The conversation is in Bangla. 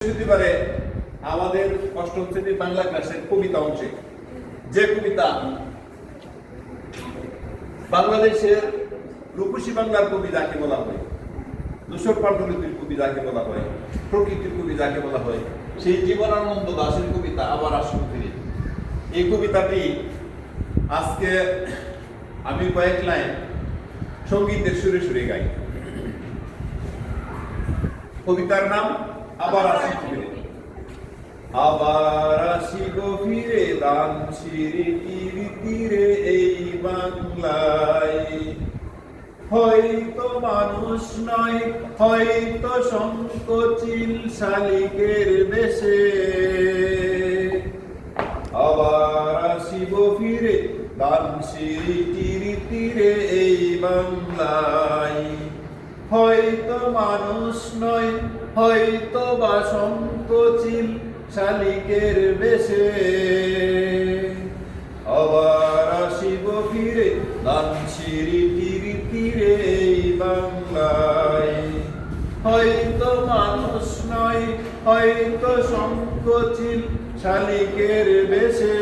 বৃহস্পতিবারে আমাদের অষ্টম শ্রেণীর বাংলা ক্লাসের কবিতা অংশে যে কবিতা বাংলাদেশের রূপসী বাংলার কবি যাকে বলা হয়, ধূসর পাণ্ডুলিপির কবি যাকে বলা হয়, প্রকৃতির কবি যাকে বলা হয়, সেই জীবনানন্দ দাশের কবিতা আবার আসুন ফিরে। এই কবিতাটি আজকে আমি কয়েক লাইন সঙ্গীতের সুরে সুরে গাই। কবিতার নাম আবার আসি ফিরে। আবার আসি গভীরে দান সিঁড়িটির তীরে এই বাংলায়, হয়তো মানুষ নয়, হয়তো সংকোচিল শালিকের বেশে। আবার আসিব ফিরে দান সিঁড়িটির তীরে এই বাংলায়, হয়তো মানুষ নয়, হয়তো বা সংকোচিল শালিকের বেশে। আবার আসিব ফিরে দান সিঁড়িটির তীরে এই বাংলায়, হয়তো মানুষ নয়, হয়তো সংকোচিল শালিকের বেশে।